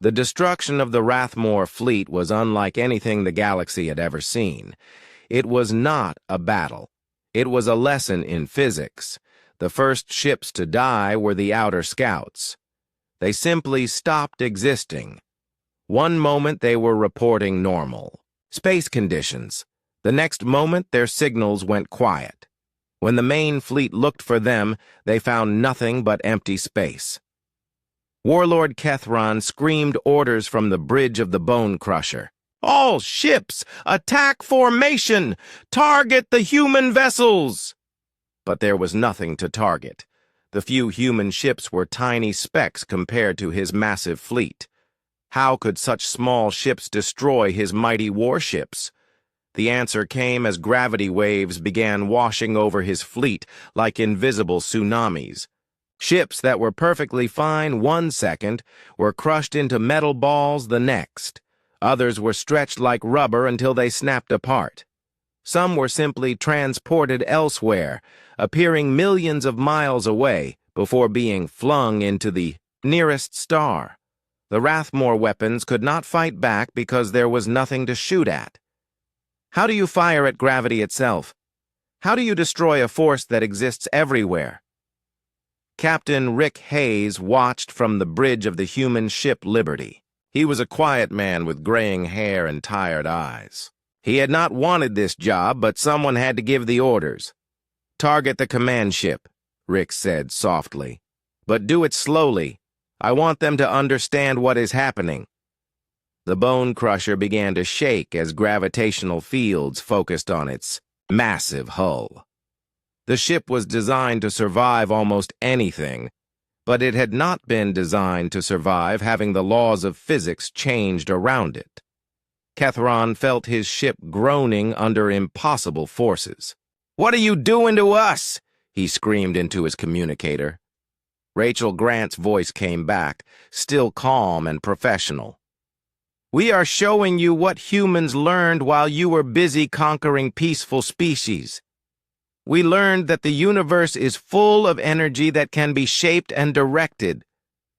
The destruction of the Rathmore fleet was unlike anything the galaxy had ever seen. It was not a battle. It was a lesson in physics. The first ships to die were the outer scouts. They simply stopped existing. One moment they were reporting normal space conditions. The next moment their signals went quiet. When the main fleet looked for them, they found nothing but empty space. Warlord Kethron screamed orders from the bridge of the Bone Crusher. "All ships, attack formation! Target the human vessels!" But there was nothing to target. The few human ships were tiny specks compared to his massive fleet. How could such small ships destroy his mighty warships? The answer came as gravity waves began washing over his fleet like invisible tsunamis. Ships that were perfectly fine one second were crushed into metal balls the next. Others were stretched like rubber until they snapped apart. Some were simply transported elsewhere, appearing millions of miles away before being flung into the nearest star. The Rathmore weapons could not fight back because there was nothing to shoot at. How do you fire at gravity itself? How do you destroy a force that exists everywhere? Captain Rick Hayes watched from the bridge of the human ship Liberty. He was a quiet man with graying hair and tired eyes. He had not wanted this job, but someone had to give the orders. "Target the command ship," Rick said softly. "But do it slowly. I want them to understand what is happening." The Bone Crusher began to shake as gravitational fields focused on its massive hull. The ship was designed to survive almost anything, but it had not been designed to survive having the laws of physics changed around it. Kethron felt his ship groaning under impossible forces. "What are you doing to us?" he screamed into his communicator. Rachel Grant's voice came back, still calm and professional. "We are showing you what humans learned while you were busy conquering peaceful species. We learned that the universe is full of energy that can be shaped and directed.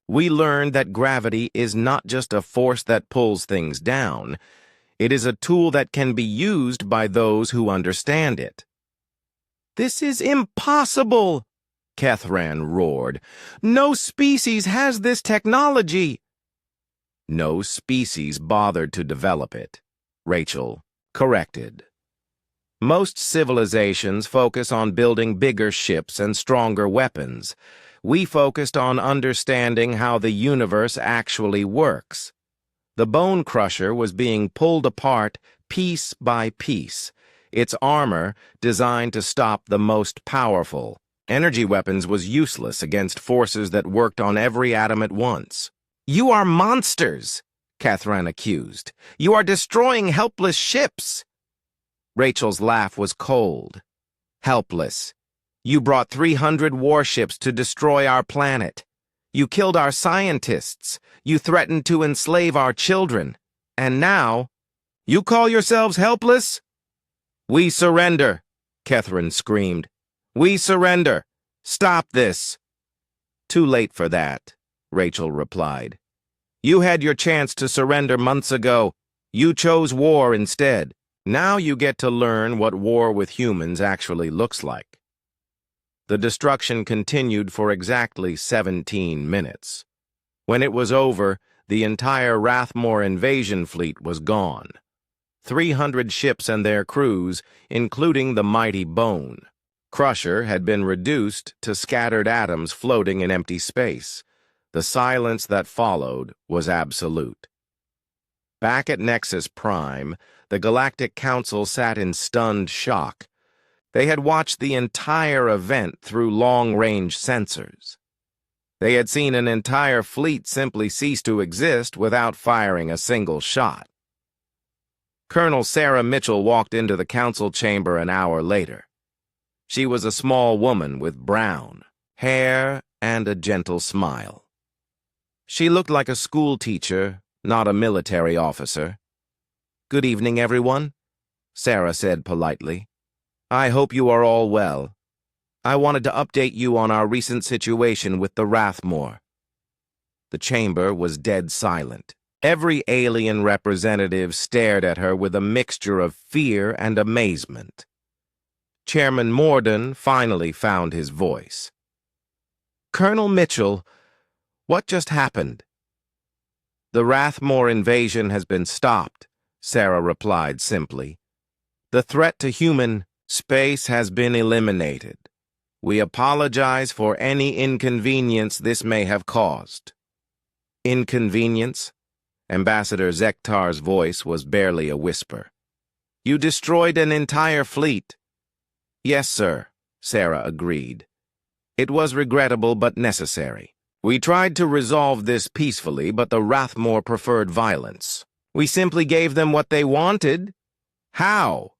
We learned that gravity is not just a force that pulls things down. It is a tool that can be used by those who understand it." "This is impossible!" Kethran roared. "No species has this technology." "No species bothered to develop it," Rachel corrected. "Most civilizations focus on building bigger ships and stronger weapons. We focused on understanding how the universe actually works. The Bone Crusher was being pulled apart piece by piece, its armor designed to stop the most powerful. Energy weapons was useless against forces that worked on every atom at once." "You are monsters," Kethran accused. "You are destroying helpless ships." Rachel's laugh was cold. "Helpless. You brought 300 warships to destroy our planet. You killed our scientists. You threatened to enslave our children. And now, you call yourselves helpless?" "We surrender," Kethran screamed. "We surrender. Stop this." "Too late for that," Rachel replied. "You had your chance to surrender months ago. You chose war instead. Now you get to learn what war with humans actually looks like." The destruction continued for exactly 17 minutes. When it was over, the entire Rathmore invasion fleet was gone. 300 ships and their crews, including the mighty Bone Crusher, had been reduced to scattered atoms floating in empty space. The silence that followed was absolute. Back at Nexus Prime, the Galactic Council sat in stunned shock. They had watched the entire event through long-range sensors. They had seen an entire fleet simply cease to exist without firing a single shot. Colonel Sarah Mitchell walked into the council chamber an hour later. She was a small woman with brown hair and a gentle smile. She looked like a school teacher, not a military officer. "Good evening, everyone," Sarah said politely. "I hope you are all well. I wanted to update you on our recent situation with the Rathmore." The chamber was dead silent. Every alien representative stared at her with a mixture of fear and amazement. Chairman Morden finally found his voice. "Colonel Mitchell, what just happened?" "The Rathmore invasion has been stopped," Sarah replied simply. "The threat to human space has been eliminated. We apologize for any inconvenience this may have caused." "Inconvenience?" Ambassador Zektar's voice was barely a whisper. "You destroyed an entire fleet." "Yes, sir," Sarah agreed. "It was regrettable but necessary. We tried to resolve this peacefully, but the Rathmore preferred violence. We simply gave them what they wanted." "How?"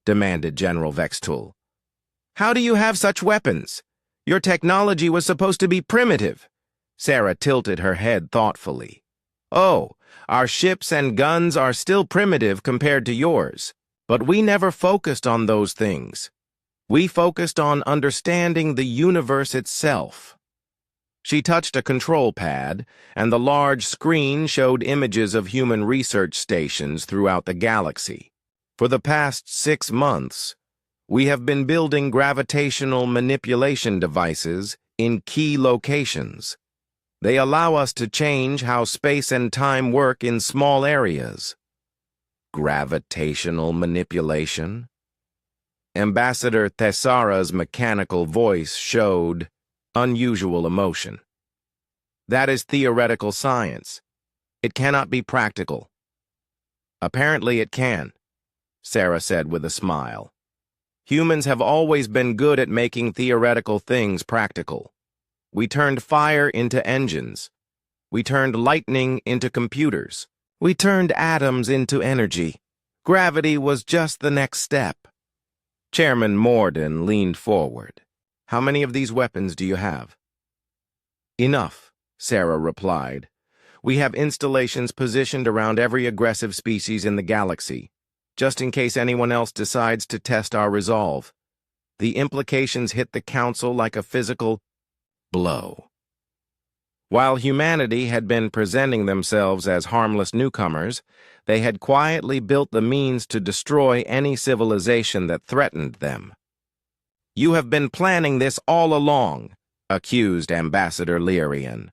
demanded General Vextul. "How do you have such weapons? Your technology was supposed to be primitive." Sarah tilted her head thoughtfully. "Oh, our ships and guns are still primitive compared to yours, but we never focused on those things. We focused on understanding the universe itself." She touched a control pad, and the large screen showed images of human research stations throughout the galaxy. "For the past 6 months, we have been building gravitational manipulation devices in key locations. They allow us to change how space and time work in small areas." "Gravitational manipulation?" Ambassador Thessara's mechanical voice showed unusual emotion. "That is theoretical science. It cannot be practical." "Apparently it can," Sarah said with a smile. "Humans have always been good at making theoretical things practical. We turned fire into engines. We turned lightning into computers. We turned atoms into energy. Gravity was just the next step." Chairman Morden leaned forward. "How many of these weapons do you have?" "Enough," Sarah replied. "We have installations positioned around every aggressive species in the galaxy, just in case anyone else decides to test our resolve. The implications hit the Council like a physical blow." While humanity had been presenting themselves as harmless newcomers, they had quietly built the means to destroy any civilization that threatened them. "You have been planning this all along," accused Ambassador Lyrian.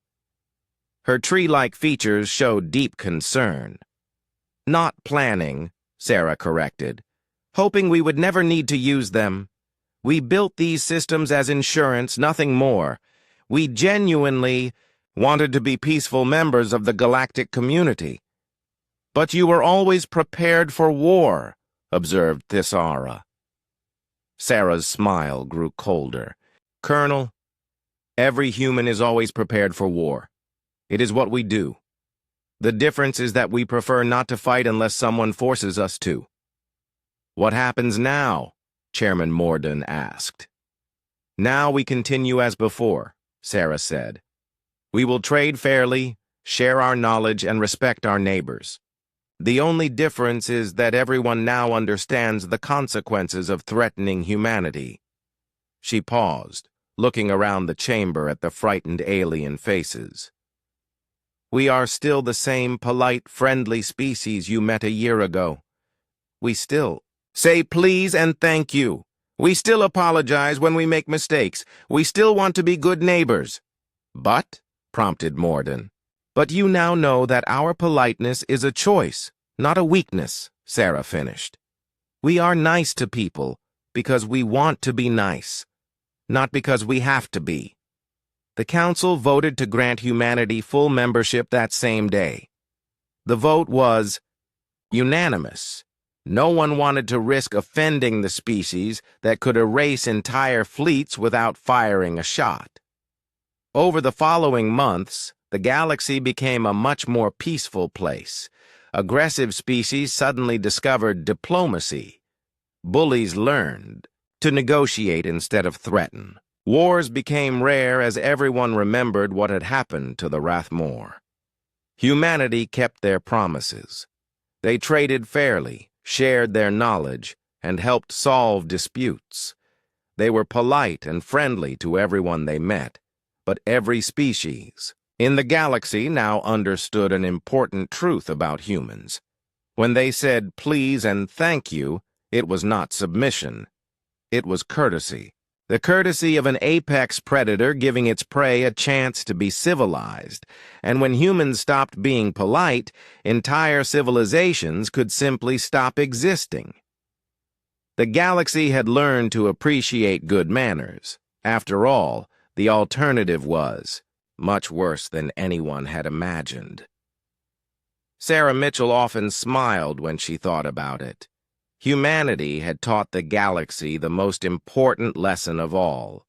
Her tree-like features showed deep concern. "Not planning," Sarah corrected, "hoping we would never need to use them. We built these systems as insurance, nothing more. We genuinely wanted to be peaceful members of the galactic community." "But you were always prepared for war," observed Thessara. Sarah's smile grew colder. "Colonel, every human is always prepared for war. It is what we do. The difference is that we prefer not to fight unless someone forces us to." "What happens now?" Chairman Morden asked. "Now we continue as before," Sarah said. "We will trade fairly, share our knowledge, and respect our neighbors. The only difference is that everyone now understands the consequences of threatening humanity." She paused, looking around the chamber at the frightened alien faces. "We are still the same polite, friendly species you met a year ago. We still say please and thank you. We still apologize when we make mistakes. We still want to be good neighbors." "But," prompted Morden. "But you now know that our politeness is a choice, not a weakness," Sarah finished. "We are nice to people because we want to be nice, not because we have to be." The Council voted to grant humanity full membership that same day. The vote was unanimous. No one wanted to risk offending the species that could erase entire fleets without firing a shot. Over the following months, the galaxy became a much more peaceful place. Aggressive species suddenly discovered diplomacy. Bullies learned to negotiate instead of threaten. Wars became rare as everyone remembered what had happened to the Rathmore. Humanity kept their promises. They traded fairly, shared their knowledge, and helped solve disputes. They were polite and friendly to everyone they met, but every species In the galaxy now understood an important truth about humans. When they said please and thank you, it was not submission. It was courtesy. The courtesy of an apex predator giving its prey a chance to be civilized. And when humans stopped being polite, entire civilizations could simply stop existing. The galaxy had learned to appreciate good manners. After all, the alternative was much worse than anyone had imagined. Sarah Mitchell often smiled when she thought about it. Humanity had taught the galaxy the most important lesson of all.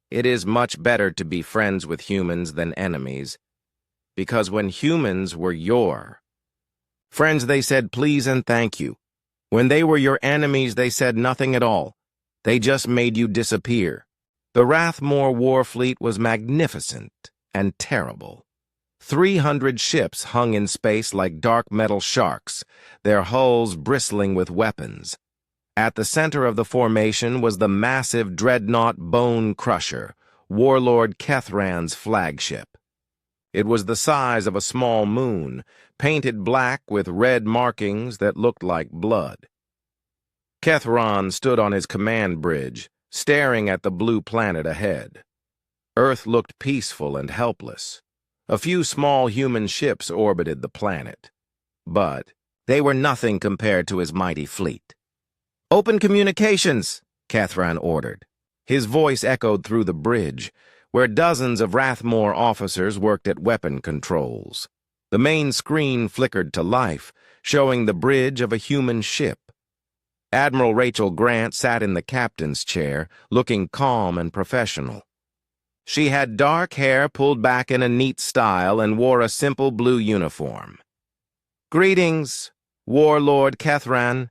It is much better to be friends with humans than enemies, because when humans were your friends, they said please and thank you. When they were your enemies, they said nothing at all. They just made you disappear. The Rathmore war fleet was magnificent and terrible. 300 ships hung in space like dark metal sharks, their hulls bristling with weapons. At the center of the formation was the massive dreadnought Bone Crusher, Warlord Kethran's flagship. It was the size of a small moon, painted black with red markings that looked like blood. Kethran stood on his command bridge, staring at the blue planet ahead. Earth looked peaceful and helpless. A few small human ships orbited the planet, but they were nothing compared to his mighty fleet. "Open communications," Kethran ordered. His voice echoed through the bridge, where dozens of Rathmore officers worked at weapon controls. The main screen flickered to life, showing the bridge of a human ship. Admiral Rachel Grant sat in the captain's chair, looking calm and professional. She had dark hair pulled back in a neat style and wore a simple blue uniform. "Greetings, Warlord Kethran,"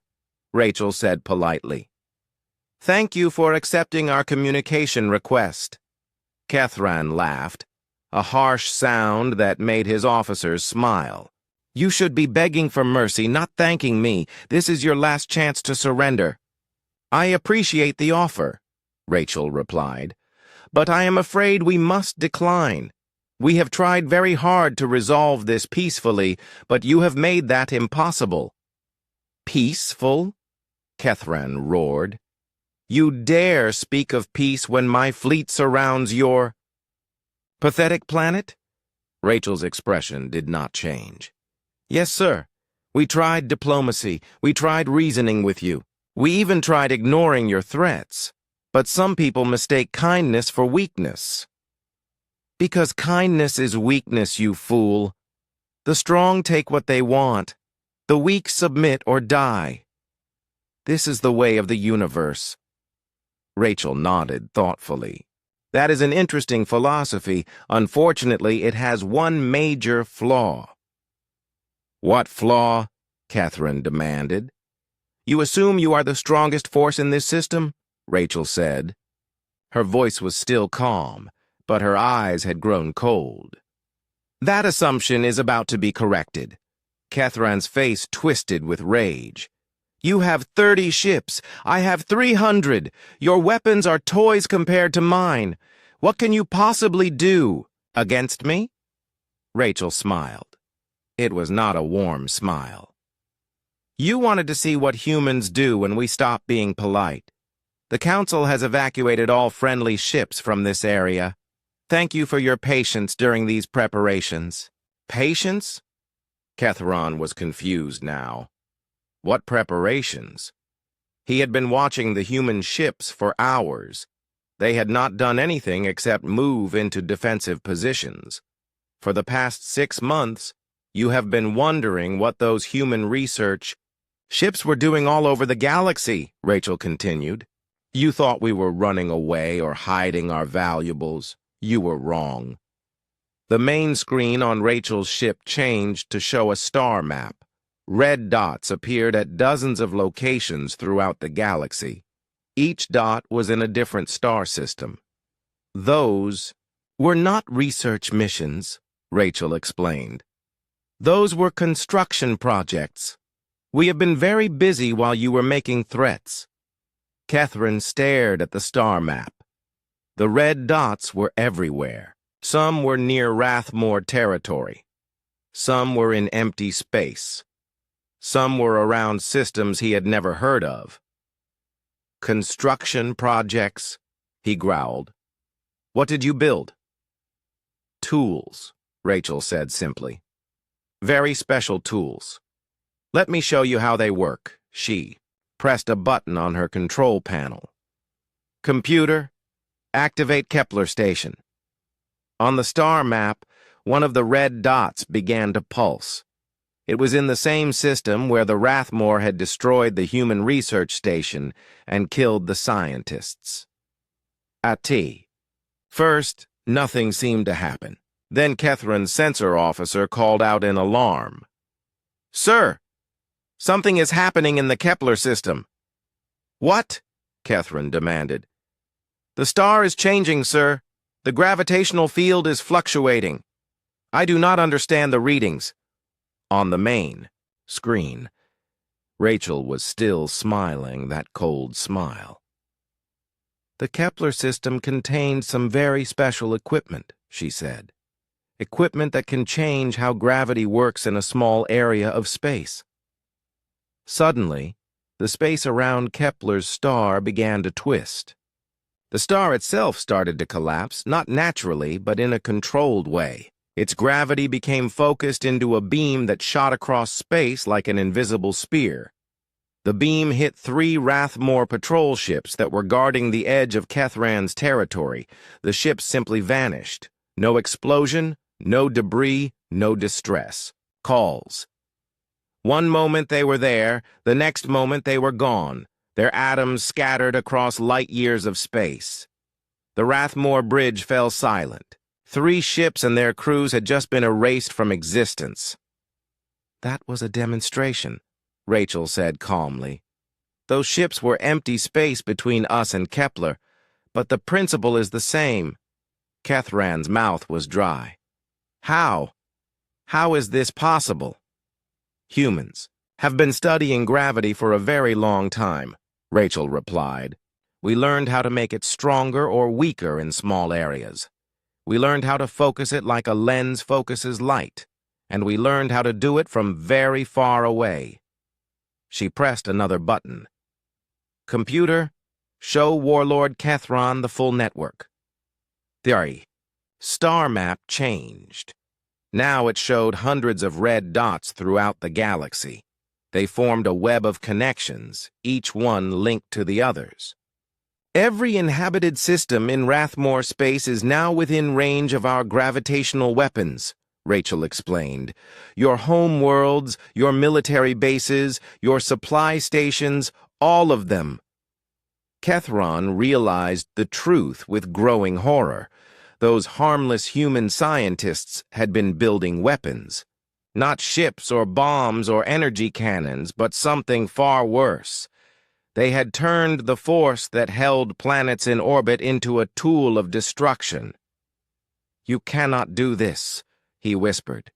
Rachel said politely. "Thank you for accepting our communication request." Kethran laughed, a harsh sound that made his officers smile. "You should be begging for mercy, not thanking me. This is your last chance to surrender." "I appreciate the offer," Rachel replied, "but I am afraid we must decline. We have tried very hard to resolve this peacefully, but you have made that impossible." "Peaceful?" Kethran roared. "You dare speak of peace when my fleet surrounds your pathetic planet?" Rachel's expression did not change. "Yes, sir. We tried diplomacy. We tried reasoning with you. We even tried ignoring your threats. But some people mistake kindness for weakness." "Because kindness is weakness, you fool. The strong take what they want. The weak submit or die. This is the way of the universe." Rachel nodded thoughtfully. "That is an interesting philosophy. Unfortunately, it has one major flaw." "What flaw?" Kethran demanded. "You assume you are the strongest force in this system?" Rachel said. Her voice was still calm, but her eyes had grown cold. "That assumption is about to be corrected." Kethran's face twisted with rage. "You have 30 ships. I have 300. Your weapons are toys compared to mine. What can you possibly do against me?" Rachel smiled. It was not a warm smile. "You wanted to see what humans do when we stop being polite. The Council has evacuated all friendly ships from this area. Thank you for your patience during these preparations." "Patience?" Kethran was confused now. What preparations? He had been watching the human ships for hours. They had not done anything except move into defensive positions. For the past 6 months, you have been wondering what those human research ships were doing all over the galaxy, Rachel continued. You thought we were running away or hiding our valuables. You were wrong. The main screen on Rachel's ship changed to show a star map. Red dots appeared at dozens of locations throughout the galaxy. Each dot was in a different star system. Those were not research missions, Rachel explained. Those were construction projects. We have been very busy while you were making threats. Kethran stared at the star map. The red dots were everywhere. Some were near Rathmore territory. Some were in empty space. Some were around systems he had never heard of. Construction projects, he growled. What did you build? Tools, Rachel said simply. Very special tools. Let me show you how they work. She pressed a button on her control panel. Computer, activate Kepler station. On the star map, one of the red dots began to pulse. It was in the same system where the Rathmore had destroyed the human research station and killed the scientists. At first, nothing seemed to happen. Then Catherine's sensor officer called out in alarm. Sir, something is happening in the Kepler system. What? Catherine demanded. The star is changing, sir. The gravitational field is fluctuating. I do not understand the readings. On the main screen, Rachel was still smiling that cold smile. The Kepler system contained some very special equipment, she said. Equipment that can change how gravity works in a small area of space. Suddenly, the space around Kepler's star began to twist. The star itself started to collapse, not naturally, but in a controlled way. Its gravity became focused into a beam that shot across space like an invisible spear. The beam hit 3 Rathmore patrol ships that were guarding the edge of Kethran's territory. The ships simply vanished. No explosion, no debris, no distress. Calls. One moment they were there, the next moment they were gone, their atoms scattered across light years of space. The Rathmore bridge fell silent. 3 ships and their crews had just been erased from existence. That was a demonstration, Rachel said calmly. Those ships were empty space between us and Kepler, but the principle is the same. Kethran's mouth was dry. How? How is this possible? Humans have been studying gravity for a very long time, Rachel replied. We learned how to make it stronger or weaker in small areas. We learned how to focus it like a lens focuses light, and we learned how to do it from very far away. She pressed another button. Computer, show Warlord Kethran the full network. The star map changed. Now it showed hundreds of red dots throughout the galaxy. They formed a web of connections, each one linked to the others. Every inhabited system in Rathmore space is now within range of our gravitational weapons, Rachel explained. Your home worlds, your military bases, your supply stations, all of them. Kethran realized the truth with growing horror. Those harmless human scientists had been building weapons. Not ships or bombs or energy cannons, but something far worse. They had turned the force that held planets in orbit into a tool of destruction. You cannot do this, he whispered.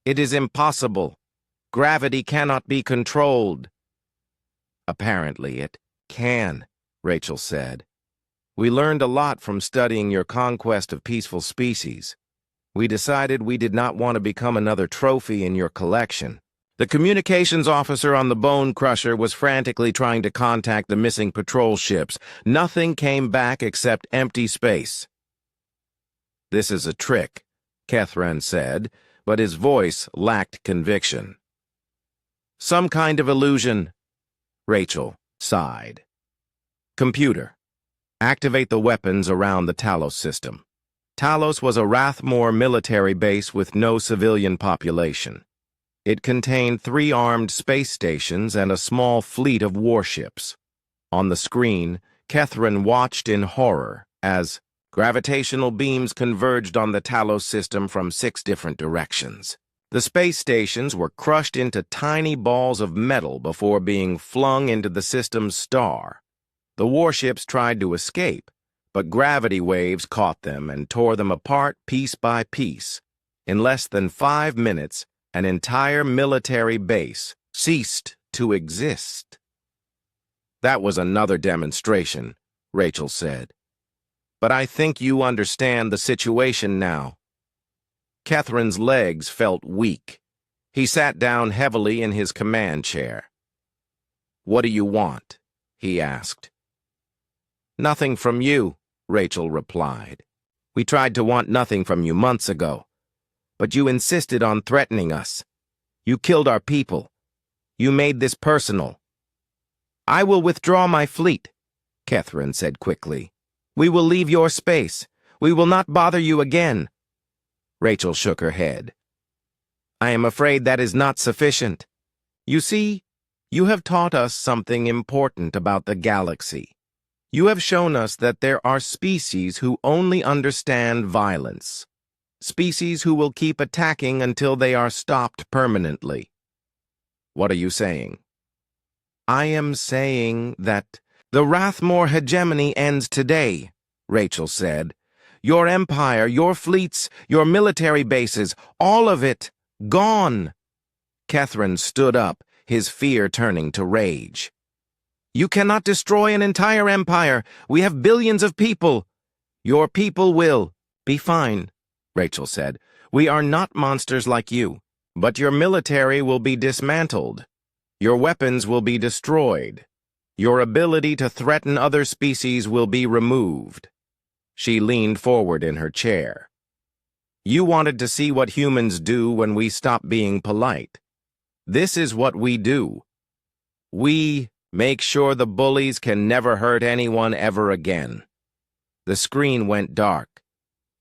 It is impossible. Gravity cannot be controlled. Apparently it can, Rachel said. We learned a lot from studying your conquest of peaceful species. We decided we did not want to become another trophy in your collection. The communications officer on the Bone Crusher was frantically trying to contact the missing patrol ships. Nothing came back except empty space. This is a trick, Kethran said, but his voice lacked conviction. Some kind of illusion, Rachel sighed. Computer, activate the weapons around the Talos system. Talos was a Rathmore military base with no civilian population. It contained 3 armed space stations and a small fleet of warships. On the screen, Kethran watched in horror as gravitational beams converged on the Talos system from 6 different directions. The space stations were crushed into tiny balls of metal before being flung into the system's star. The warships tried to escape, but gravity waves caught them and tore them apart piece by piece. In less than 5 minutes, an entire military base ceased to exist. That was another demonstration, Rachel said. but I think you understand the situation now. Catherine's legs felt weak. He sat down heavily in his command chair. "What do you want?" he asked. "Nothing from you," Rachel replied. "We tried to want nothing from you months ago, but you insisted on threatening us. You killed our people. You made this personal." "I will withdraw my fleet," Catherine said quickly. "We will leave your space. We will not bother you again." Rachel shook her head. "I am afraid that is not sufficient. You see, you have taught us something important about the galaxy. You have shown us that there are species who only understand violence. Species who will keep attacking until they are stopped permanently." "What are you saying?" "I am saying that the Rathmore hegemony ends today," Rachel said. "Your empire, your fleets, your military bases, all of it, gone." Catherine stood up, his fear turning to rage. "You cannot destroy an entire empire. We have billions of people." "Your people will be fine," Rachel said. "We are not monsters like you, but your military will be dismantled. Your weapons will be destroyed. Your ability to threaten other species will be removed." She leaned forward in her chair. "You wanted to see what humans do when we stop being polite. This is what we do. We make sure the bullies can never hurt anyone ever again." The screen went dark.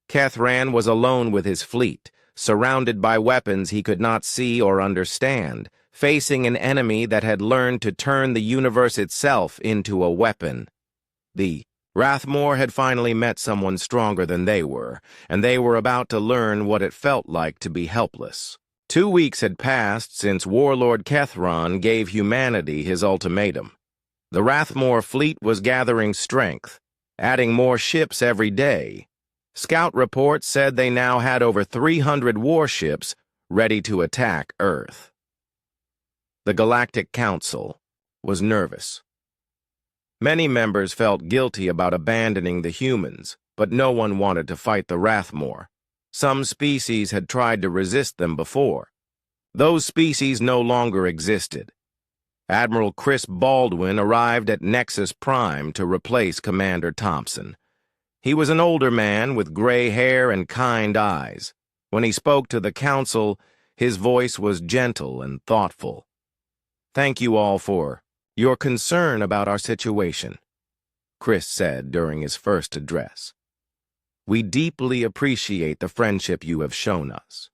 Cathran was alone with his fleet, surrounded by weapons he could not see or understand, facing an enemy that had learned to turn the universe itself into a weapon. The Rathmore had finally met someone stronger than they were, and they were about to learn what it felt like to be helpless. 2 weeks had passed since Warlord Kethron gave humanity his ultimatum. The Rathmore fleet was gathering strength, adding more ships every day. Scout reports said they now had over 300 warships ready to attack Earth. The Galactic Council was nervous. Many members felt guilty about abandoning the humans, but no one wanted to fight the Rathmore. Some species had tried to resist them before. Those species no longer existed. Admiral Chris Baldwin arrived at Nexus Prime to replace Commander Thompson. He was an older man with gray hair and kind eyes. When he spoke to the council, his voice was gentle and thoughtful. "Thank you all for your concern about our situation," Chris said during his first address. "We deeply appreciate the friendship you have shown us.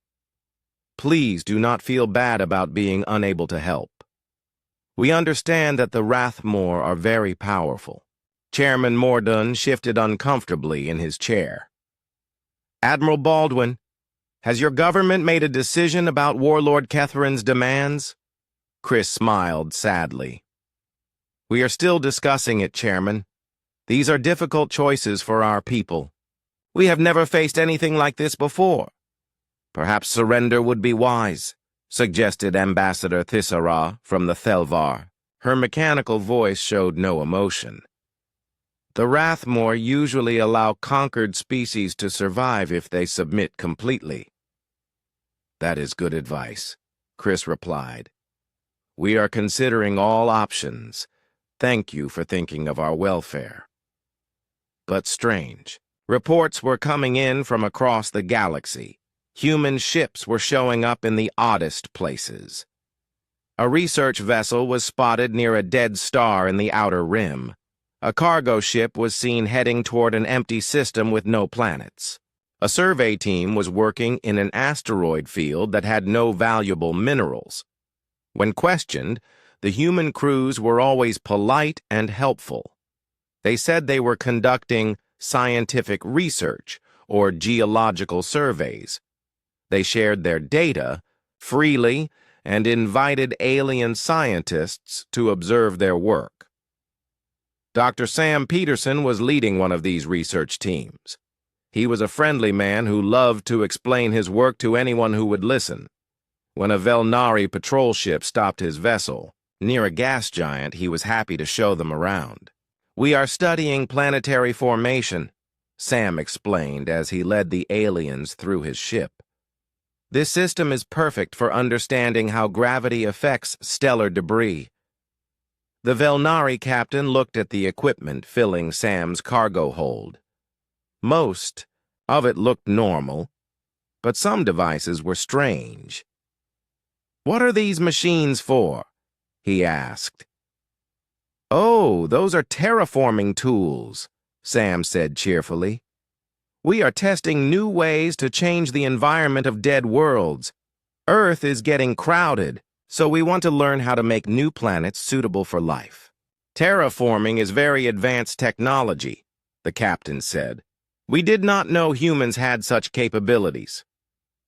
Please do not feel bad about being unable to help. We understand that the Rathmore are very powerful." Chairman Mordun shifted uncomfortably in his chair. "Admiral Baldwin, has your government made a decision about Warlord Catherine's demands?" Chris smiled sadly. "We are still discussing it, Chairman. These are difficult choices for our people. We have never faced anything like this before. Perhaps surrender would be wise," suggested Ambassador Thisara from the Thelvar. Her mechanical voice showed no emotion. "The Rathmore usually allow conquered species to survive if they submit completely." "That is good advice," Chris replied. "We are considering all options. Thank you for thinking of our welfare." But strange. Reports were coming in from across the galaxy. Human ships were showing up in the oddest places. A research vessel was spotted near a dead star in the outer rim. A cargo ship was seen heading toward an empty system with no planets. A survey team was working in an asteroid field that had no valuable minerals. When questioned, the human crews were always polite and helpful. They said they were conducting scientific research or geological surveys. They shared their data freely and invited alien scientists to observe their work. Dr. Sam Peterson was leading one of these research teams. He was a friendly man who loved to explain his work to anyone who would listen. When a Velnari patrol ship stopped his vessel near a gas giant, he was happy to show them around. "We are studying planetary formation," Sam explained as he led the aliens through his ship. This system is perfect for understanding how gravity affects stellar debris. The Velnari captain looked at the equipment filling Sam's cargo hold. Most of it looked normal, but some devices were strange. "What are these machines for?" he asked. "Oh, those are terraforming tools," Sam said cheerfully. "We are testing new ways to change the environment of dead worlds. Earth is getting crowded, so we want to learn how to make new planets suitable for life." "Terraforming is very advanced technology," the captain said. "We did not know humans had such capabilities."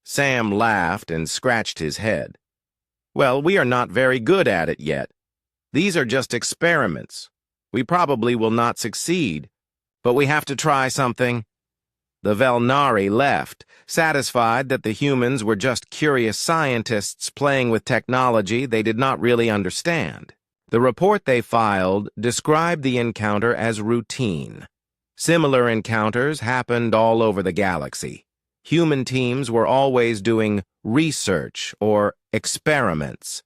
Sam laughed and scratched his head. "Well, we are not very good at it yet. These are just experiments. We probably will not succeed, but we have to try something." The Velnari left, satisfied that the humans were just curious scientists playing with technology they did not really understand. The report they filed described the encounter as routine. Similar encounters happened all over the galaxy. Human teams were always doing research or experiments.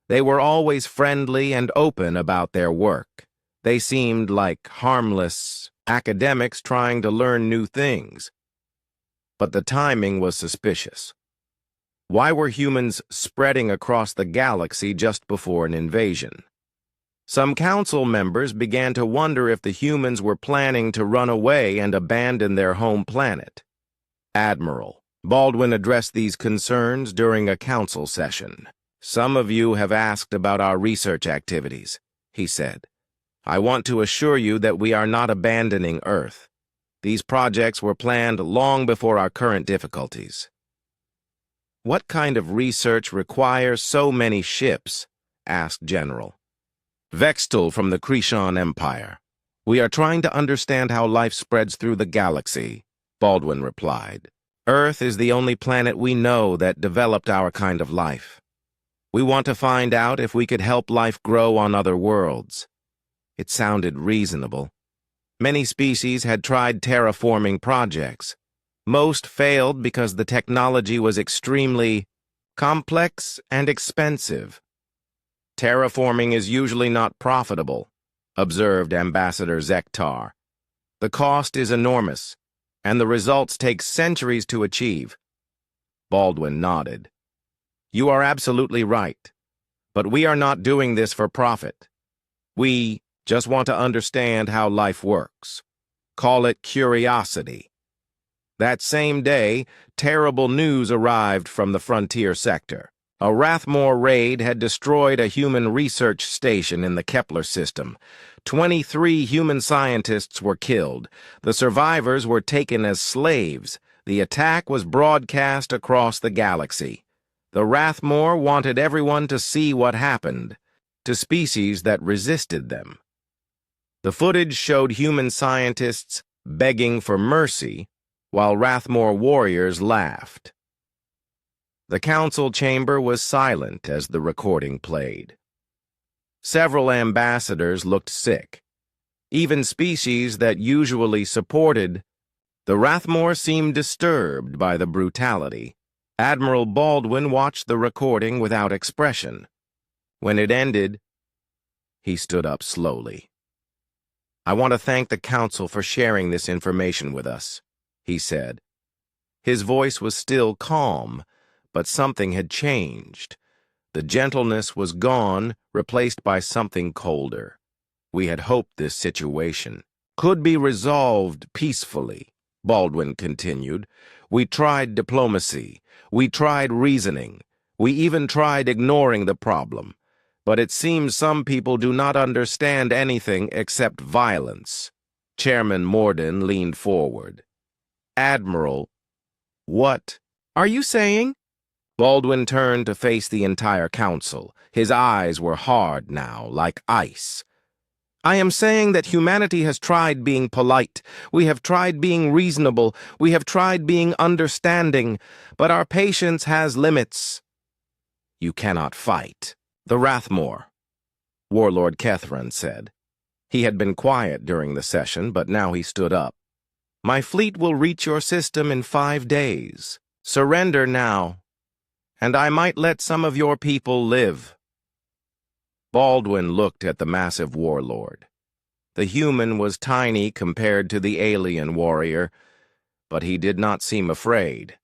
They were always friendly and open about their work. They seemed like harmless academics trying to learn new things. But the timing was suspicious. Why were humans spreading across the galaxy just before an invasion? Some council members began to wonder if the humans were planning to run away and abandon their home planet. Admiral Baldwin addressed these concerns during a council session. "Some of you have asked about our research activities," he said. "I want to assure you that we are not abandoning Earth. These projects were planned long before our current difficulties." "What kind of research requires so many ships?" asked General. "Vextal from the Krishan Empire. We are trying to understand how life spreads through the galaxy," Baldwin replied. "Earth is the only planet we know that developed our kind of life. We want to find out if we could help life grow on other worlds." It sounded reasonable. Many species had tried terraforming projects. Most failed because the technology was extremely complex and expensive. "Terraforming is usually not profitable," observed Ambassador Zektar. "The cost is enormous, and the results take centuries to achieve." Baldwin nodded. "You are absolutely right, but we are not doing this for profit. We just want to understand how life works. Call it curiosity." That same day, terrible news arrived from the frontier sector. A Rathmore raid had destroyed a human research station in the Kepler system. 23 human scientists were killed. The survivors were taken as slaves. The attack was broadcast across the galaxy. The Rathmore wanted everyone to see what happened to species that resisted them. The footage showed human scientists begging for mercy, while Rathmore warriors laughed. The council chamber was silent as the recording played. Several ambassadors looked sick. Even species that usually supported the Rathmore seemed disturbed by the brutality. Admiral Baldwin watched the recording without expression. When it ended, he stood up slowly. "I want to thank the council for sharing this information with us," he said. His voice was still calm, but something had changed. The gentleness was gone, replaced by something colder. "We had hoped this situation could be resolved peacefully," Baldwin continued. "We tried diplomacy. We tried reasoning. We even tried ignoring the problem. But it seems some people do not understand anything except violence." Chairman Morden leaned forward. "Admiral, what are you saying?" Baldwin turned to face the entire council. His eyes were hard now, like ice. "I am saying that humanity has tried being polite. We have tried being reasonable. We have tried being understanding. But our patience has limits." "You cannot fight the Rathmore," Warlord Kethran said. He had been quiet during the session, but now he stood up. My fleet will reach your system in 5 days. Surrender now, and I might let some of your people live." Baldwin looked at the massive warlord. The human was tiny compared to the alien warrior, but he did not seem afraid.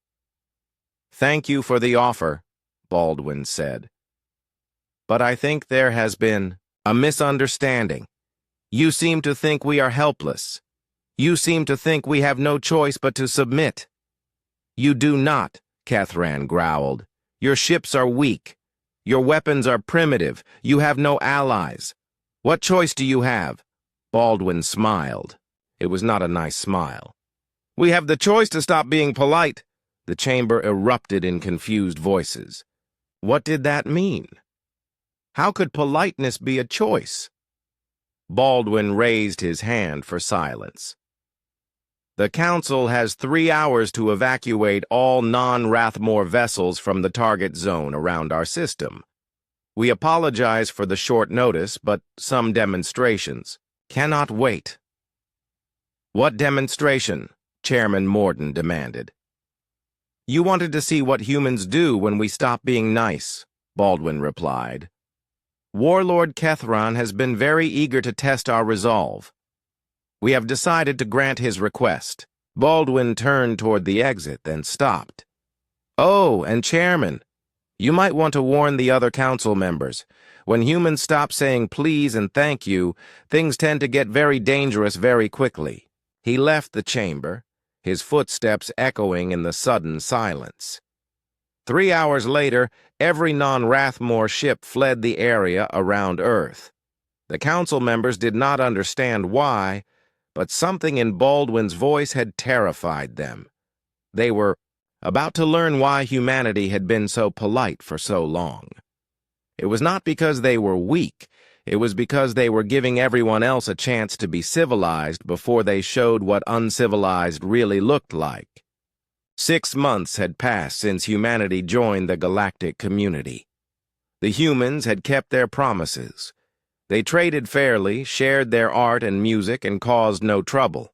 "Thank you for the offer," Baldwin said. "But I think there has been a misunderstanding. You seem to think we are helpless. You seem to think we have no choice but to submit." "You do not," Kethran growled. "Your ships are weak. Your weapons are primitive. You have no allies. What choice do you have?" Baldwin smiled. It was not a nice smile. "We have the choice to stop being polite." The chamber erupted in confused voices. What did that mean? How could politeness be a choice? Baldwin raised his hand for silence. "The Council has 3 hours to evacuate all non-Rathmore vessels from the target zone around our system. We apologize for the short notice, but some demonstrations cannot wait." "What demonstration?" Chairman Morden demanded. "You wanted to see what humans do when we stop being nice," Baldwin replied. "Warlord Kethran has been very eager to test our resolve. We have decided to grant his request." Baldwin turned toward the exit, then stopped. "Oh, and Chairman, you might want to warn the other council members. When humans stop saying please and thank you, things tend to get very dangerous very quickly." He left the chamber, his footsteps echoing in the sudden silence. 3 hours later, every non-Rathmore ship fled the area around Earth. The council members did not understand why, but something in Baldwin's voice had terrified them. They were about to learn why humanity had been so polite for so long. It was not because they were weak. It was because they were giving everyone else a chance to be civilized before they showed what uncivilized really looked like. 6 months had passed since humanity joined the galactic community. The humans had kept their promises. They traded fairly, shared their art and music, and caused no trouble.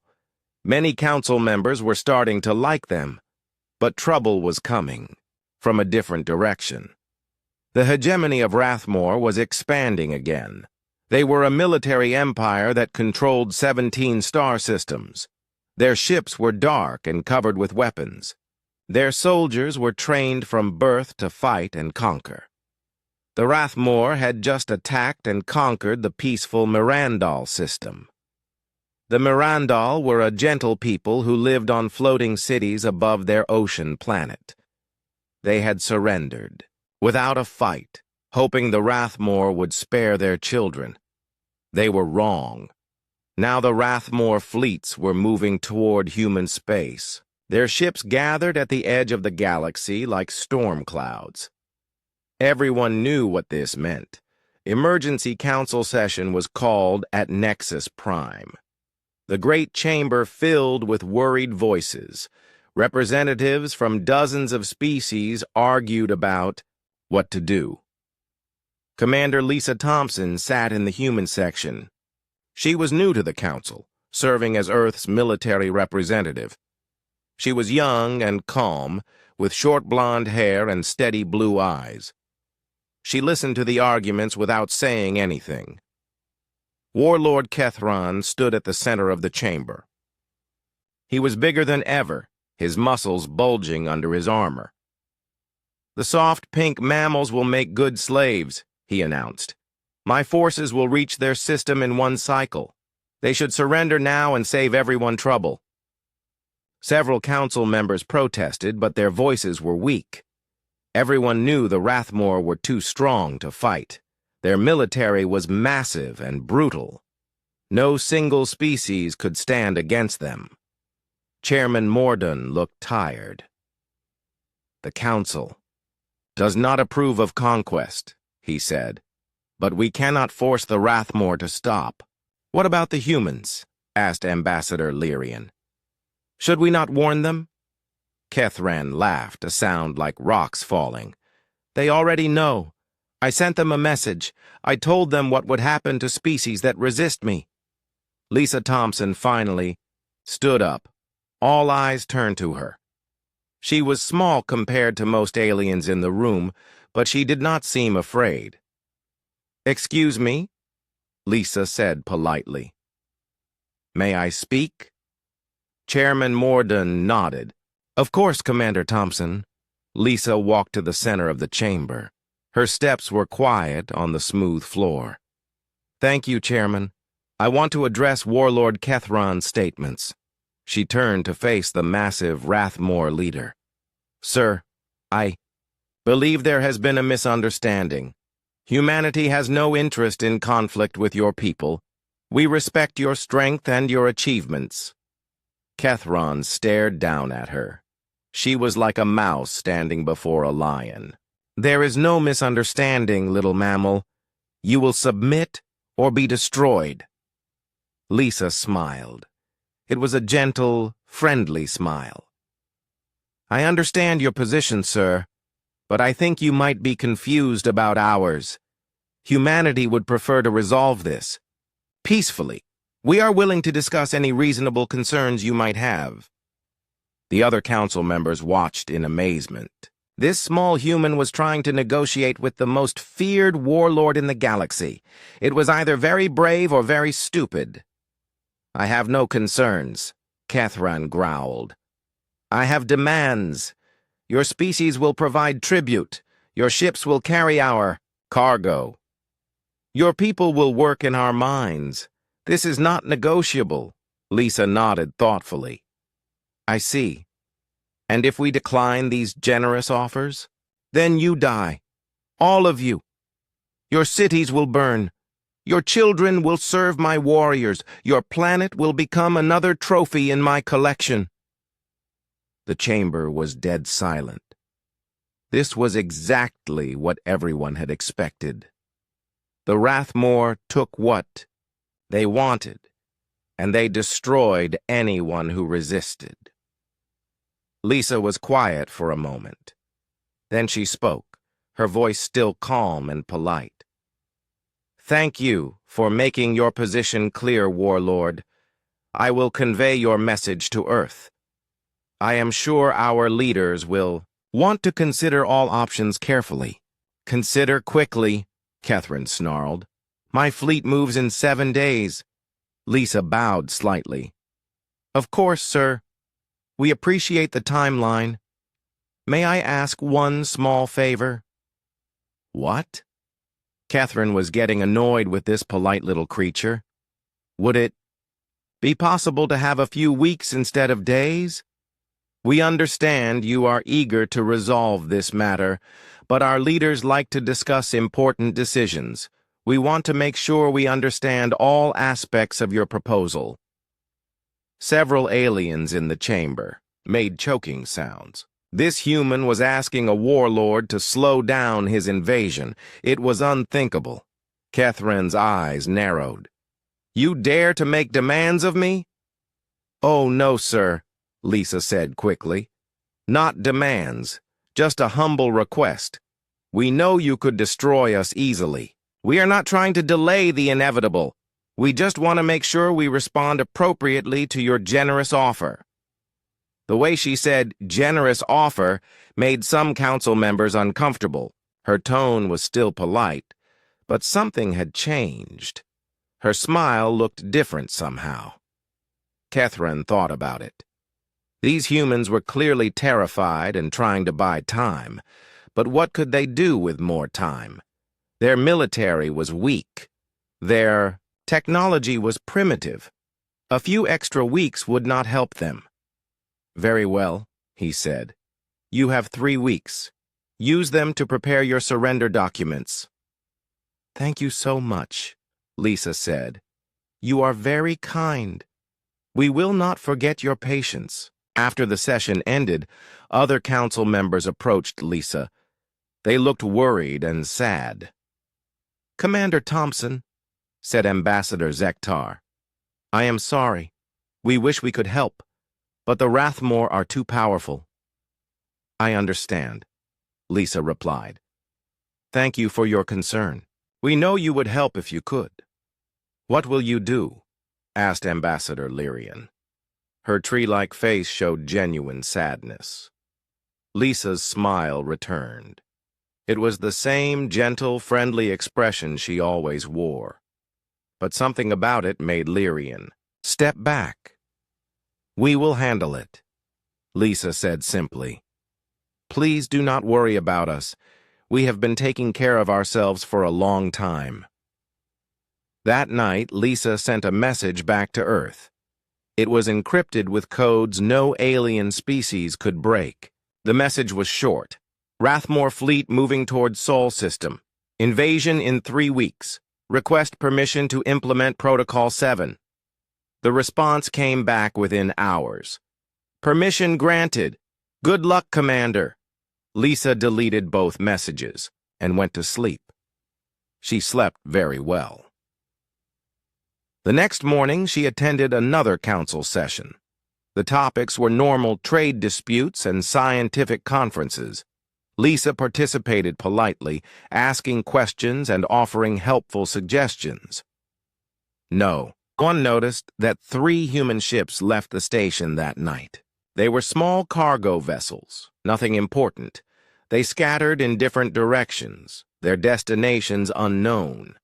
Many council members were starting to like them, but trouble was coming, from a different direction. The hegemony of Rathmore was expanding again. They were a military empire that controlled 17 star systems. Their ships were dark and covered with weapons. Their soldiers were trained from birth to fight and conquer. The Rathmore had just attacked and conquered the peaceful Mirandal system. The Mirandal were a gentle people who lived on floating cities above their ocean planet. They had surrendered, without a fight, hoping the Rathmore would spare their children. They were wrong. Now the Rathmore fleets were moving toward human space. Their ships gathered at the edge of the galaxy like storm clouds. Everyone knew what this meant. Emergency council session was called at Nexus Prime. The great chamber filled with worried voices. Representatives from dozens of species argued about what to do. Commander Lisa Thompson sat in the human section. She was new to the council, serving as Earth's military representative. She was young and calm, with short blonde hair and steady blue eyes. She listened to the arguments without saying anything. Warlord Kethran stood at the center of the chamber. He was bigger than ever, his muscles bulging under his armor. "The soft pink mammals will make good slaves," he announced. "My forces will reach their system in 1 cycle. They should surrender now and save everyone trouble." Several council members protested, but their voices were weak. Everyone knew the Rathmore were too strong to fight. Their military was massive and brutal. No single species could stand against them. Chairman Morden looked tired. "The Council does not approve of conquest," he said, "but we cannot force the Rathmore to stop." "What about the humans?" asked Ambassador Lyrian. "Should we not warn them?" Kethran laughed, a sound like rocks falling. "They already know. I sent them a message. I told them what would happen to species that resist me." Lisa Thompson finally stood up, All eyes turned to her. She was small compared to most aliens in the room, but she did not seem afraid. "Excuse me," Lisa said politely. "May I speak?" Chairman Morden nodded. "Of course, Commander Thompson." Lisa walked to the center of the chamber. Her steps were quiet on the smooth floor. "Thank you, Chairman. I want to address Warlord Kethron's statements." She turned to face the massive Rathmore leader. "Sir, I believe there has been a misunderstanding. Humanity has no interest in conflict with your people. We respect your strength and your achievements." Kethron stared down at her. She was like a mouse standing before a lion. "There is no misunderstanding, little mammal. You will submit or be destroyed." Lisa smiled. It was a gentle, friendly smile. "I understand your position, sir, but I think you might be confused about ours. Humanity would prefer to resolve this peacefully. We are willing to discuss any reasonable concerns you might have." The other council members watched in amazement. This small human was trying to negotiate with the most feared warlord in the galaxy. It was either very brave or very stupid. "I have no concerns," Kethron growled. "I have demands. Your species will provide tribute. Your ships will carry our cargo. Your people will work in our mines. This is not negotiable." Lisa nodded thoughtfully. "I see. And if we decline these generous offers, then you die. All of you. Your cities will burn. Your children will serve my warriors. Your planet will become another trophy in my collection." The chamber was dead silent. This was exactly what everyone had expected. The Rathmore took what they wanted, and they destroyed anyone who resisted. Lisa was quiet for a moment. Then she spoke, her voice still calm and polite. "Thank you for making your position clear, Warlord. I will convey your message to Earth. I am sure our leaders will want to consider all options carefully." "Consider quickly," Kethron snarled. "My fleet moves in 7 days." Lisa bowed slightly. "Of course, sir. We appreciate the timeline. May I ask one small favor?" "What?" Kethron was getting annoyed with this polite little creature. "Would it be possible to have a few weeks instead of days? We understand you are eager to resolve this matter, but our leaders like to discuss important decisions. We want to make sure we understand all aspects of your proposal." Several aliens in the chamber made choking sounds. This human was asking a warlord to slow down his invasion. It was unthinkable. Kethron's eyes narrowed. "You dare to make demands of me?" "Oh, no, sir," Lisa said quickly. "Not demands, just a humble request. We know you could destroy us easily. We are not trying to delay the inevitable. We just want to make sure we respond appropriately to your generous offer." The way she said "generous offer" made some council members uncomfortable. Her tone was still polite, but something had changed. Her smile looked different somehow. Kethron thought about it. These humans were clearly terrified and trying to buy time, but what could they do with more time? Their military was weak. Their technology was primitive. A few extra weeks would not help them. "Very well," he said. "You have 3 weeks. Use them to prepare your surrender documents." "Thank you so much," Lisa said. "You are very kind. We will not forget your patience." After the session ended, other council members approached Lisa. They looked worried and sad. "Commander Thompson," said Ambassador Zektar, "I am sorry. We wish we could help, but the Rathmore are too powerful." "I understand," Lisa replied. "Thank you for your concern. We know you would help if you could." "What will you do?" asked Ambassador Lyrian. Her tree-like face showed genuine sadness. Lisa's smile returned. It was the same gentle, friendly expression she always wore. But something about it made Lyrian step back. "We will handle it," Lisa said simply. "Please do not worry about us. We have been taking care of ourselves for a long time." That night, Lisa sent a message back to Earth. It was encrypted with codes no alien species could break. The message was short. "Rathmore fleet moving toward Sol system. Invasion in 3 weeks. Request permission to implement Protocol 7. The response came back within hours. "Permission granted. Good luck, Commander." Lisa deleted both messages and went to sleep. She slept very well. The next morning, she attended another council session. The topics were normal trade disputes and scientific conferences. Lisa participated politely, asking questions and offering helpful suggestions. No one noticed that 3 human ships left the station that night. They were small cargo vessels, nothing important. They scattered in different directions, their destinations unknown.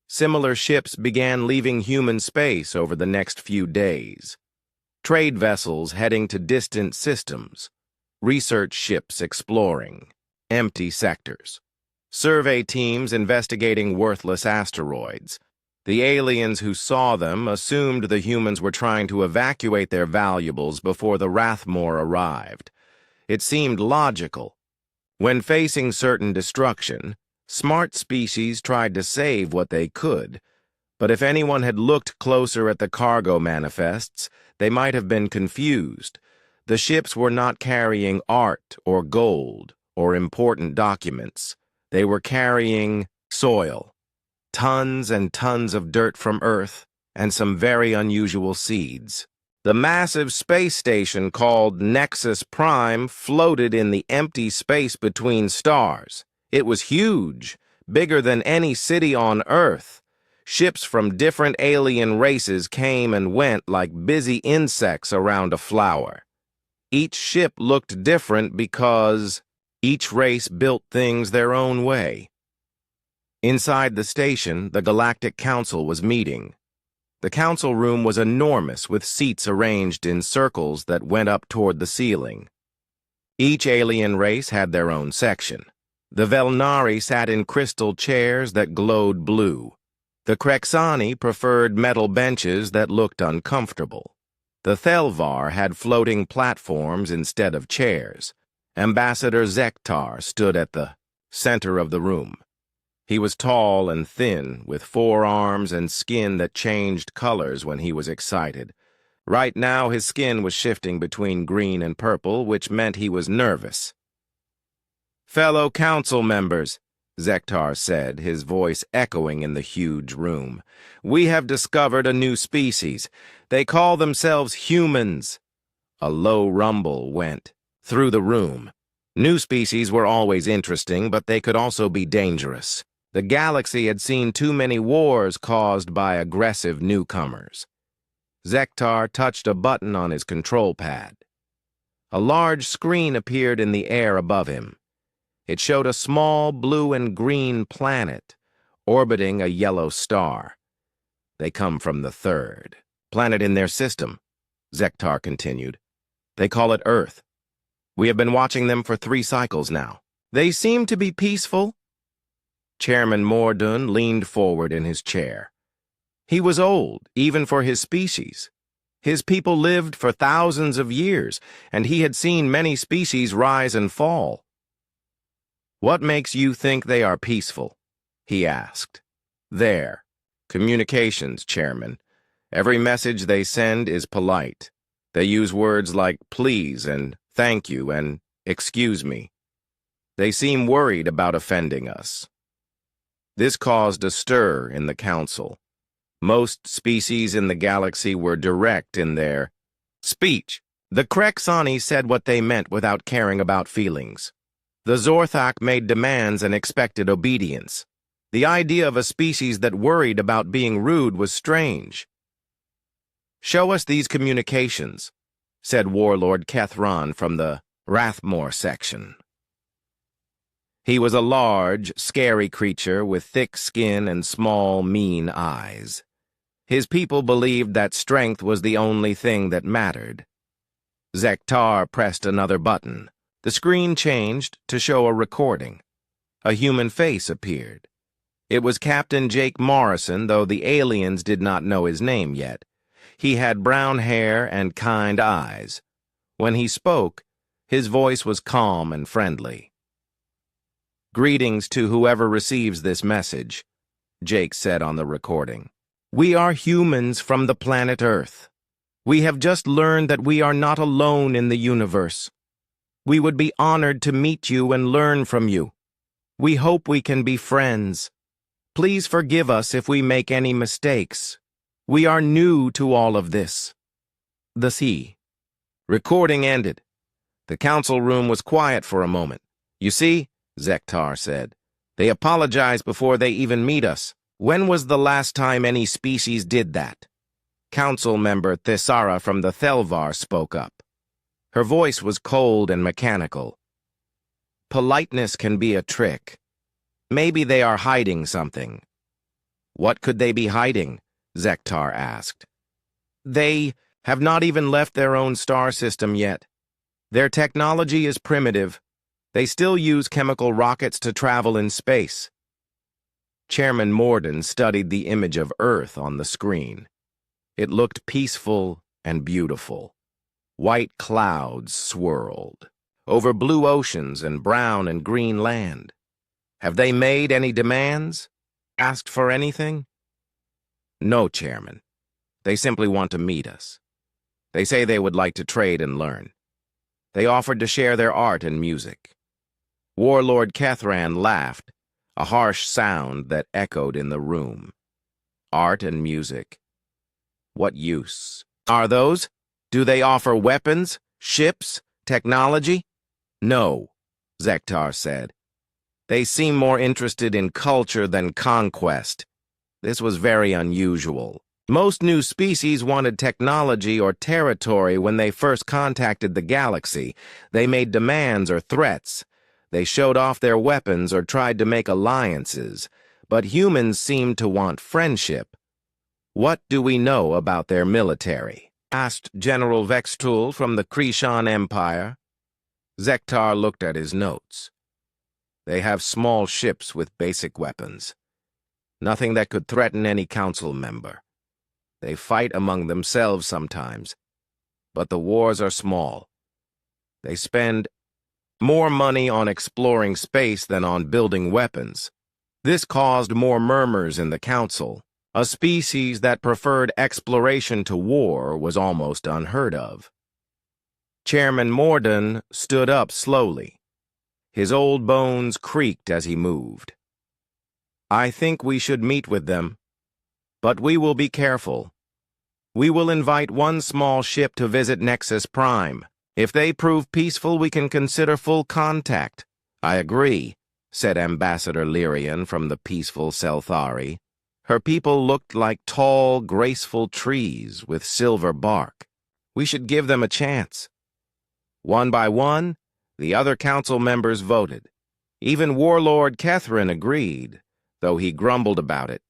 Similar ships began leaving human space over the next few days. Trade vessels heading to distant systems, research ships exploring empty sectors, survey teams investigating worthless asteroids. The aliens who saw them assumed the humans were trying to evacuate their valuables before the Rathmore arrived. It seemed logical. When facing certain destruction, smart species tried to save what they could, but if anyone had looked closer at the cargo manifests, they might have been confused. The ships were not carrying art or gold or important documents. They were carrying soil, tons and tons of dirt from Earth, and some very unusual seeds. The massive space station called Nexus Prime floated in the empty space between stars. It was huge, bigger than any city on Earth. Ships from different alien races came and went like busy insects around a flower. Each ship looked different because each race built things their own way. Inside the station, the Galactic Council was meeting. The council room was enormous, with seats arranged in circles that went up toward the ceiling. Each alien race had their own section. The Velnari sat in crystal chairs that glowed blue. The Krexani preferred metal benches that looked uncomfortable. The Thelvar had floating platforms instead of chairs. Ambassador Zektar stood at the center of the room. He was tall and thin, with 4 arms and skin that changed colors when he was excited. Right now, his skin was shifting between green and purple, which meant he was nervous. "Fellow council members," Zektar said, his voice echoing in the huge room, "we have discovered a new species. They call themselves humans." A low rumble went through the room. New species were always interesting, but they could also be dangerous. The galaxy had seen too many wars caused by aggressive newcomers. Zektar touched a button on his control pad. A large screen appeared in the air above him. It showed a small blue and green planet orbiting a yellow star. "They come from the 3rd planet in their system," Zektar continued. "They call it Earth. We have been watching them for 3 cycles now. They seem to be peaceful." Chairman Mordun leaned forward in his chair. He was old, even for his species. His people lived for thousands of years, and he had seen many species rise and fall. "What makes you think they are peaceful?" he asked. "Their communications, Chairman. Every message they send is polite. They use words like please and thank you and excuse me. They seem worried about offending us." This caused a stir in the council. Most species in the galaxy were direct in their speech. The Krexani said what they meant without caring about feelings. The Zorthak made demands and expected obedience. The idea of a species that worried about being rude was strange. "Show us these communications," said Warlord Kethron from the Rathmore section. He was a large, scary creature with thick skin and small, mean eyes. His people believed that strength was the only thing that mattered. Zektar pressed another button. The screen changed to show a recording. A human face appeared. It was Captain Jake Morrison, though the aliens did not know his name yet. He had brown hair and kind eyes. When he spoke, his voice was calm and friendly. "Greetings to whoever receives this message," Jake said on the recording. "We are humans from the planet Earth. We have just learned that we are not alone in the universe. We would be honored to meet you and learn from you. We hope we can be friends. Please forgive us if we make any mistakes. We are new to all of this." The sea. Recording ended. The council room was quiet for a moment. "You see," Zektar said, "they apologize before they even meet us. When was the last time any species did that?" Council member Thesara from the Thelvar spoke up. Her voice was cold and mechanical. "Politeness can be a trick. Maybe they are hiding something." "What could they be hiding?" Zektar asked. "They have not even left their own star system yet. Their technology is primitive. They still use chemical rockets to travel in space." Chairman Morden studied the image of Earth on the screen. It looked peaceful and beautiful. White clouds swirled over blue oceans and brown and green land. "Have they made any demands? Asked for anything?" "No, Chairman. They simply want to meet us. They say they would like to trade and learn. They offered to share their art and music." Warlord Kethran laughed, a harsh sound that echoed in the room. "Art and music. What use are those? Do they offer weapons, ships, technology?" "No," Zektar said. "They seem more interested in culture than conquest. This was very unusual. Most new species wanted technology or territory when they first contacted the galaxy. They made demands or threats. They showed off their weapons or tried to make alliances. But humans seemed to want friendship. What do we know about their military?" asked General Vextul from the Krishan Empire. Zektar looked at his notes. "They have small ships with basic weapons. Nothing that could threaten any council member. They fight among themselves sometimes, but the wars are small. They spend more money on exploring space than on building weapons. This caused more murmurs in the council. A species that preferred exploration to war was almost unheard of. Chairman Morden stood up slowly. His old bones creaked as he moved. "I think we should meet with them, but we will be careful. We will invite one small ship to visit Nexus Prime. If they prove peaceful, we can consider full contact." "I agree," said Ambassador Lyrian from the peaceful Selthari. Her people looked like tall, graceful trees with silver bark. "We should give them a chance." One by one, the other council members voted. Even Warlord Kethran agreed, though he grumbled about it.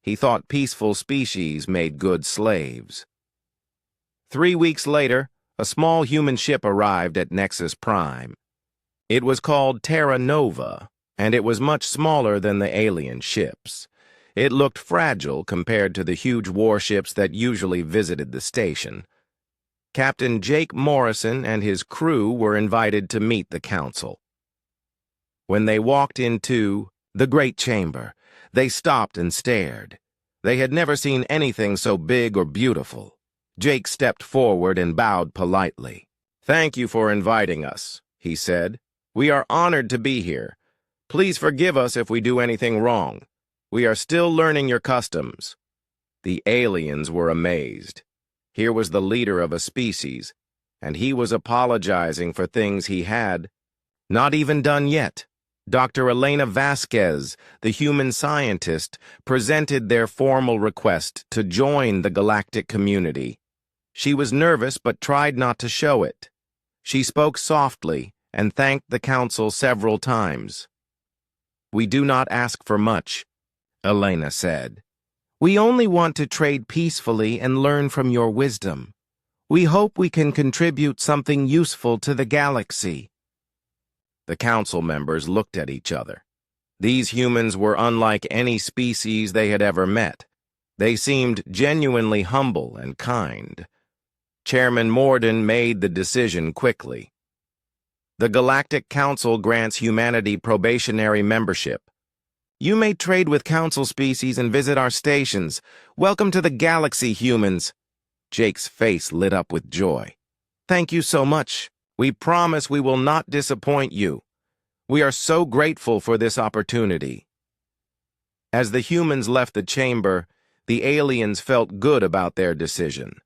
He thought peaceful species made good slaves. 3 weeks later, a small human ship arrived at Nexus Prime. It was called Terra Nova, and it was much smaller than the alien ships. It looked fragile compared to the huge warships that usually visited the station. Captain Jake Morrison and his crew were invited to meet the council. When they walked into the Great Chamber, they stopped and stared. They had never seen anything so big or beautiful. Jake stepped forward and bowed politely. "Thank you for inviting us," he said. "We are honored to be here. Please forgive us if we do anything wrong. We are still learning your customs." The aliens were amazed. Here was the leader of a species, and he was apologizing for things he had not even done yet. Dr. Elena Vasquez, the human scientist, presented their formal request to join the galactic community. She was nervous but tried not to show it. She spoke softly and thanked the council several times. "We do not ask for much," Elena said. "We only want to trade peacefully and learn from your wisdom. We hope we can contribute something useful to the galaxy." The council members looked at each other. These humans were unlike any species they had ever met. They seemed genuinely humble and kind. Chairman Morden made the decision quickly. "The Galactic Council grants humanity probationary membership. You may trade with council species and visit our stations. Welcome to the galaxy, humans." Jake's face lit up with joy. "Thank you so much. We promise we will not disappoint you. We are so grateful for this opportunity." As the humans left the chamber, the aliens felt good about their decision.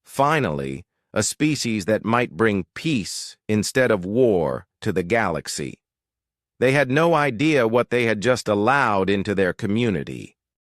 Finally, a species that might bring peace instead of war to the galaxy. They had no idea what they had just allowed into their community.